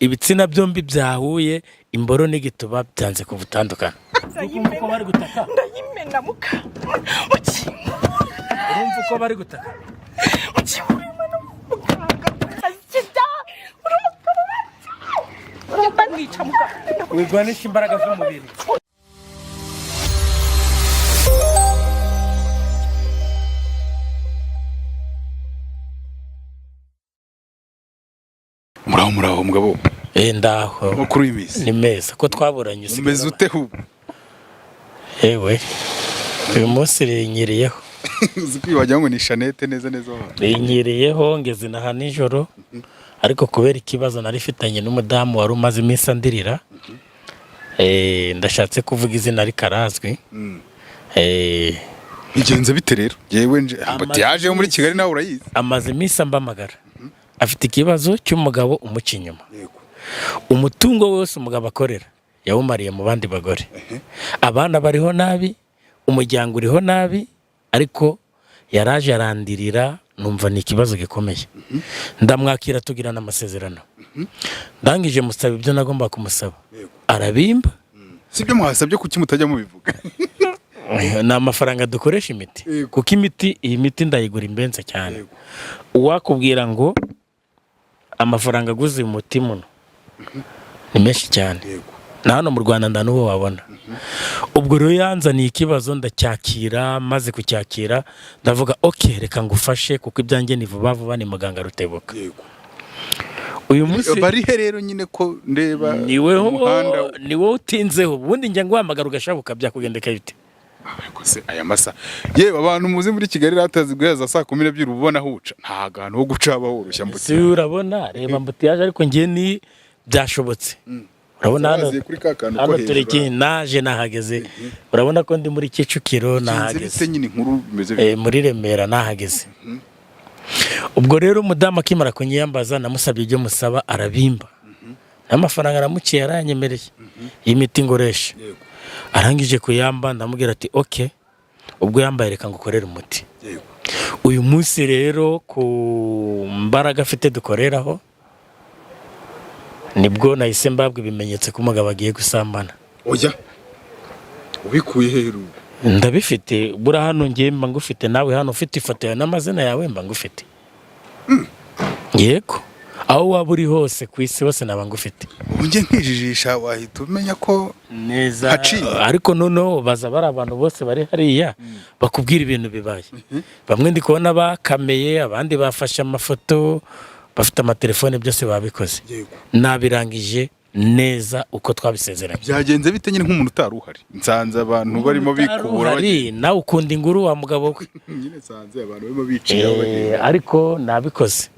ibitsina byombi byahuye imboro n'igituba byanze kubutandukana. Uko bari gutaka ndayimena muka urumva uko bari gutaka wigwanisha imbaraga z'umubiri. Muraho mugabo. Ndaho Makuru y'imisi. ni meza ko twaburanye Umeze ute hu? Ewe uyu munsi rinyiriyeho Zikwibajya ngo ni Chanete neza wa. rinyiriyeho ngeze naha nijoro ariko kubera ikibazo narifitanye n'umudamu wari umaze iminsi andirira ndashatse kuvuga izina rikarazwi. Bigenze bite rero? Yewe nje yaje muri Kigali nawe urayizi. Amaze iminsi ambamagara afite ikibazo cy'umugabo umuca inyuma. Umutungo wose umugabo akorera yawumariye mu bandi bagore. Abana bariho nabi, umuryango uriho nabi, ariko yaraje arandirira numva ni ikibazo gikomeye. Ndamwakira tugirana amasezerano. Ndangije musaba ibyo nagomba kumusaba. Arabimba. Sibyo mwasabye kuki mutajya mubivuga. Na amafaranga dukoresha imiti. Kuko iyi miti ndayigura imbenze cyane. Uwakubwira ngo amafaranga aguze umuti muno ni menshi cyane. Na hano mu Rwanda ndanuwo wabona. Ubwo rero yanzaniye ikibazo ndacyakira, maze kucyakira ndavuga okay reka ngufashe kuko ibyanjye ni vuba ni muganga Rutebuka. Uyu munsi bari he rero nyine ko ndeba niwe utinzeho ubundi njya nguhamagara ugashabuka byakugendeka bite. Kose aya masa yewe abantu muzi muri Kigali ratazi guheza saa 12 ubona huca nta gano ho guca abahoroshya mbuti. Si urabona reba mbuti yaje ariko ngiye ni byashobotse. Urabona hano turiki naje nahageze. Urabona ko ndi muri Kicukiro nahageze. Nyine inkuru bimeze muri Remera nahageze. Ubwo rero umudamu akimara kunyiyambaza namusabye ibyo musaba arabimba. N'amafaranga aramuciye aranyemereye. Iyi miti ngoresha. Arangije kuyamba ndamubwira ati okay ubwo yambaye reka ngukorera umuti. Uyu munsi rero ku mbaraga afite dukoreraho nibwo nahise mbabwe ibimenyetse ko umugabo agiye gusambana. Oya ubikuye heru? Ndabifite bura hano ngiye mba ngufite nawe hano ufite ifoto yawe n'amazina yawe mba ngufite. Yego aho waba uri hose ku isi hose naba ngufite. Unje nkijijisha wahita umenya ko neza ariko noneho baza bari abantu bose bari hariya bakubwira ibintu bibaye. Bamwe ndi kubona bakameye abandi bafashe amafoto bafite amatelefone byose babikoze. Nabirangije neza uko twabisezeranye. Byagenze bite nyine nk'umuntu utaruhari? Nsanze abantu barimo bikubura bari nawe ukunda inguru wa mugabo we. Nyine nsanze abantu barimo bicira ariko nabikoze.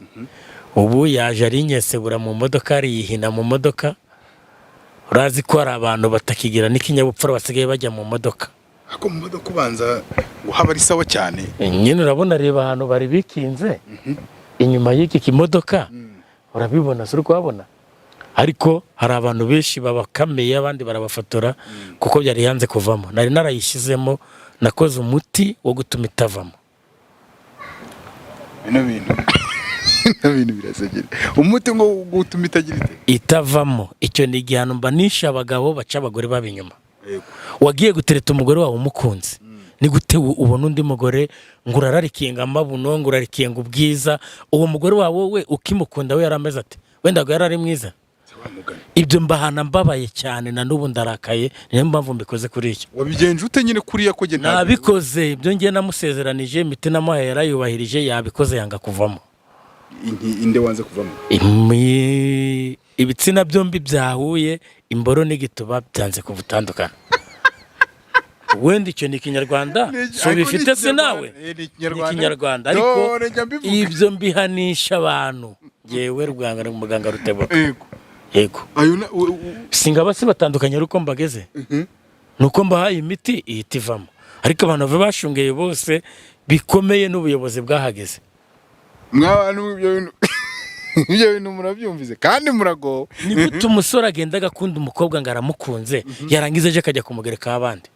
Ubu yaje ari nyesebura mu modoka yihina mu modoka. Urazi ko ari abantu batakigira n'ikinyabupfura basigaye bajya mu modoka. Ako mu modoka ubanza ngo haba ari sawa cyane. Nyine urabona reba ahantu bari bikinze inyuma y'iki kimodoka urabibona suri kuhabona. Ariko hari abantu benshi babakameye abandi barabafotora kuko byari yanze kuvamo. Nari narayishizemo nakoze umuti wo gutuma itavamo. Ibintu birasegera. Umuti ngo gutuma itagira itavamo. Icyo ni igihano mbanisha abagabo baca abagore babinyuma. Wagiye gutereta umugore wawe umukunze. Ni gute ubona undi mugore ngurararikinga amabuno ngurarikinga ubwiza uwo mugore wawe we ukimukunda we yarameze ati wenda ngo yarari mwiza. Ibyo mbahana mbabaye cyane na nubu ndarakaye niyo mpamvu mbikoze kuri iki. Wabigenje ute nyine kuriya ko genda? Nabikoze ibyo ngiye namusezeranije imiti namuhaye yarayubahirije yabikoze yanga kuvamo. Inde wanze kuvamo? Ibitsina byombi byahuye imboro n'igituba byanze kubutandukana. Wenda icyo ni Kinyarwanda so bifite se nawe ni Kinyarwanda ariko ibyo mbihanisha abantu yewe rwanga muganga Rutebuka. Yego singaba se batandukanye ruko mbageze nuko mbahaye imiti ihitivamo ariko abantu bashungeye bose bikomeye n'ubuyobozi bwahageze. Mwabantu ibyo bintu murabyumvize kandi murago. Ni gute umusore agenda agakunda umukobwa ngo aramukunze yarangiza aje akajya kumugereka abandi.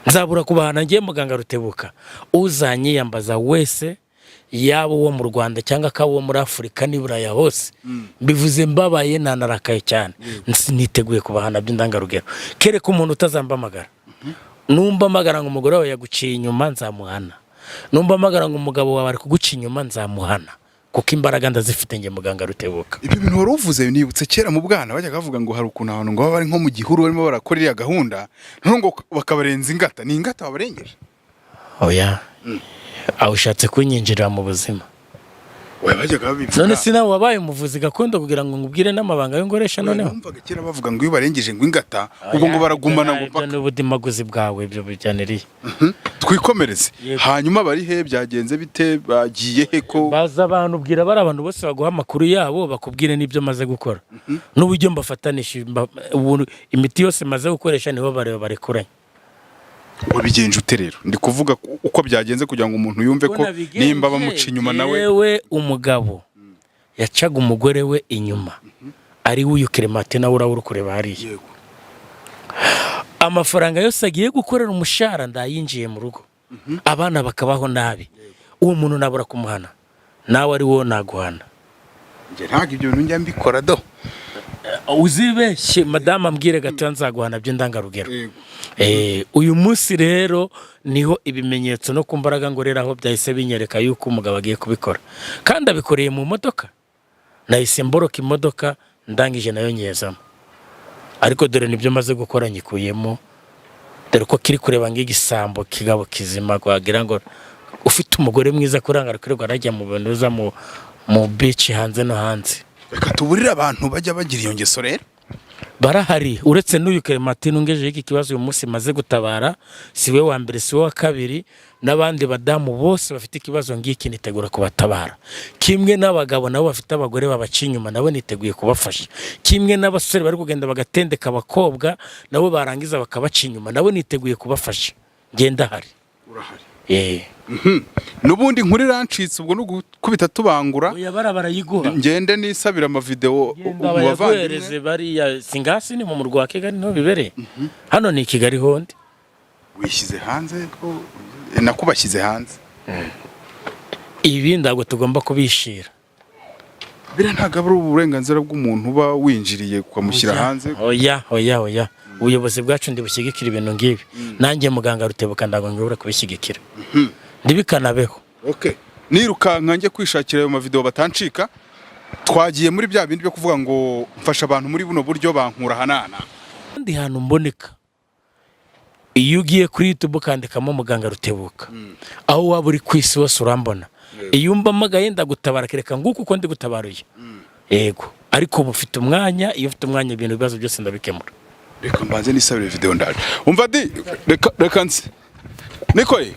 Nzabura kubahana ngiye muganga Rutebuka uzanyiyambaza wese yaba uwo mu Rwanda cyangwa akaba uwo muri Afurika n'iburaya hose bivuze mbabaye nanarakaye cyane niteguye kubahana by'indangarugero kereka umuntu utazambamagara numba amagara ngo umugore wawe yaguciye inyuma nzamuhana numba amagara ngo umugabo wawe ari kuguca inyuma nzamuhana kuko imbaraga ndazifite nge muganga Rutebuka. Ibyo bintu wari uvuze nibutse kera mu bwana bajyaga bavuga ngo hari ukuntu abantu ngo bari nko mu gihuru barimo barakora iriya gahunda none ngo bakabarenza ingata ni ingata babarengeje. Oya aho ushatse kunyinjirira mu buzima we bajyaga babivuga none sinawe wabaye umuvuzi gakondo kugira ngo ngubwire n'amabanga y'ingoresha noneho numvaga kera bavuga ngo iyo barengeje ngo ingata ubwo ngo baragumana ngo paka n'ubudimaguzi bwawe ibyo bijyaniriye. Twikomereze hanyuma bari he byagenze bite bagiye he ko baza abantu ubwira bari abantu bose baguha amakuru yabo bakubwire n'ibyo maze gukora n'uburyo mbafatanisha imiti yose maze gukoresha niho barekuranye. Wabigenje ute rero ndi kuvuga uko byagenze kugira ngo umuntu yumve ko nimba bamuca inyuma nawe yewe umugabo yacaga umugore we inyuma ari uyu Clemate nawe uri kureba hariya amafaranga yose agiye gukorera umushahara ndayinjiye mu rugo abana bakabaho nabi uwo muntu nabura kumuhana nawe ari wo naguhana nge ntabwo ibyo bintu njya mbikora do uzibeshye madame ambwire gato nzaguhana by'indangarugero. Uyu munsi rero niho ibimenyetso no kumbaraga ngoreraho byahise binyereka yuko umugabo agiye kubikora kandi abikoreye mu modoka nahise mboroka imodoka ndangije nayo nyezamo ariko dore nibyo maze gukora nyikuyemo dore ko kiri kureba ng'igisambo kigabo kizima kwagira ngo ufite umugore mwiza kuranga kwirirwa arajya mu bintu za mu beach hanze no hanze. Reka tuburira abantu bajya bagira iyo ngeso rero barahari uretse n'uyu Clemate nungeje iki kibazo uyu munsi maze gutabara siwe wa mbere siwe wa kabiri n'abandi badamu bose bafite ikibazo ngiki nitegura kubatabara kimwe n'abagabo nabo bafite abagore babaca inyuma nabo niteguye kubafasha kimwe n'abasore bari kugenda bagatendeka abakobwa nabo barangiza bakabaca inyuma nabo niteguye kubafasha ngenda hari urahari nubundi nkuri rancitse ubwo nugukubita tubangura oya barayiguha ngende nisabira ama video ubavandimwe bari singasi ni mu rwa Kigali no bibereye hano ni Kigali hondi wishyize hanze ko nakubashyize hanze ibi ndago tugomba kubishira bira ntagabura uburenganzira bw'umuntu uba winjiriye kwamushyira hanze oya ubuyobozi bwacu ndibushyigikira ibintu ngibi nanjye muganga Rutebuka ndago ngibura kubishyigikira ndibikanabeho. Nirukanka njye kwishakira ayo mavideo batancika twagiye muri bya bindi byo kuvuga ngo mfasha abantu muri buno buryo bankura hanana ndi hano mboneka iyo ugiye kuri YouTube kandikamo muganga Rutebuka aho waba uri kwisi wose urambona iyo mbamagaye ndagutabara kereka nguko uko ndi gutabaruye yego ariko bufite umwanya iyo ufite umwanya ibintu bibazo byose ndabikemura. Reka mbanze nisabire video ndaje umva di reka nzi nikoye